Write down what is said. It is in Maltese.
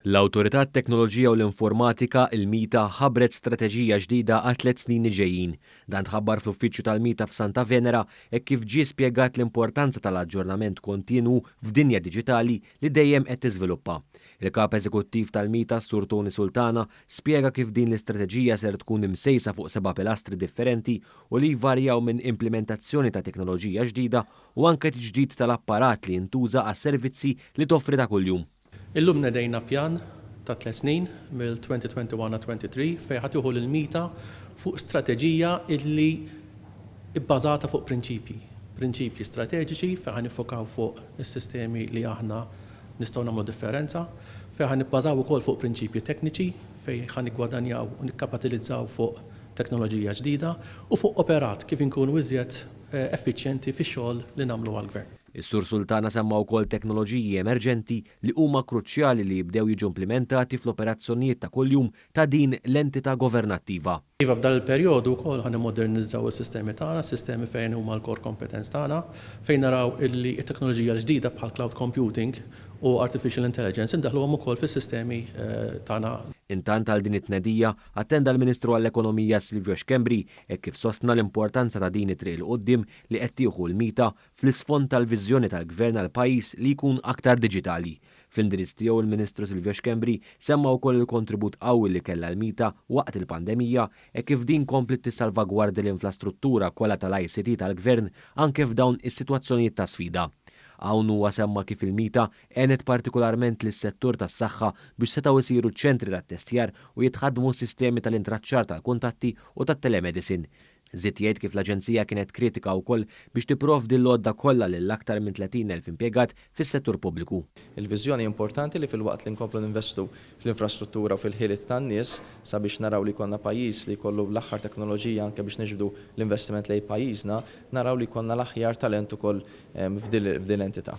L-Awtorità Teknoloġija u l-Informatika il-Mita ħabbret strateġija ġdida għal 3 snin ġejjin. Dan tħabbar fl-uffiċċju tal-Mita f'Santa Venera hekk kif ġie spjegat l-importanza tal-aġġornament kontinwu f'dinja diġitali li dejjem qed tiżviluppa. Il-kap eżekuttiv tal-Mita Sur Tony Sultana spjega kif din l-istrateġija ser tkun imsejsa fuq 7 pilastri differenti u li jvarjaw minn implementazzjoni ta' teknoloġija ġdida u anke t-ġdid tal-apparat li jintuża għas-servizzi li toffri ta' kuljum. Illum nedejna pjan ta' 3 snin mill-2021-23 fejn ħad jieħu l-Mita fuq strateġija illi bbażata fuq prinċipji strateġiċi fejn ħan nifokaw fuq is-sistemi li aħna nistgħu nagħmlu differenza, fejn ħan nibbażaw ukoll fuq prinċipji tekniċi fejn ħan niggwadanjaw u nikkapitalizzaw fuq teknoloġija ġdida u fuq operat kif inkunu iżjed effiċjenti fix-xogħol li nagħmlu għall-Gvern. Is-Sur Sultana semma wkoll teknoloġiji emerġenti li huma kruċjali li jibdew jiġu implementati fl-operazzjonijiet ta' kuljum ta' din l-entità governattiva. Iva f'dan il-perjodu wkoll ħan immodernizzaw is-sistemi tagħna, sistemi fejn huma l-core competence tagħna, fejn naraw illi t-teknoloġija l-ġdida bħal cloud computing u artificial intelligence indaħluhom ukoll fis-sistemi tagħna. Intant għal din it-tnedija attenda l-Ministru għall-Ekonomija Silvio Xkembri hekk kif sostna l-importanza ta' din it-triq il qudiem li qed tieħu l-Mita fl-isfond tal-viżjoni tal-Gvern għal pajjiż li jkun aktar diġitali. F'indirizz tiegħu il-Ministru Silvio Xkembri semma wkoll il-kontribut qawwi li kellha l-Mita waqt il-pandemija hekk kif din komplet tissalvagwardja l-infrastruttura kollha tal-ICT tal-Gvern anke f'dawn is-sitwazzjonijiet ta' sfida. Hawn huwa semma kif il-Mita għenet partikolarment lis-settur tas-saħħa biex setgħu jsiru ċentri tat-testjar u jitħaddmu s-sistemi tal-intraċċar tal-kuntatti u tat-telemedicine. Żied jgħid kif l-Aġenzija kienet kritika wkoll biex tipprovdi l-għodda kollha lill-aktar minn 30,000 impjegat fis-settur pubbliku. Il-viżjoni importanti li fil-waqt li nkomplu ninvestu fl-infrastruttura u fil-ħiliet tan-nies sabiex naraw li konna pajjiż li jkollu l-aħħar teknoloġija anke biex niġbdu l-investiment lejn pajjiżna, naraw li konna l-aħjar talent ukoll f'din l-entità.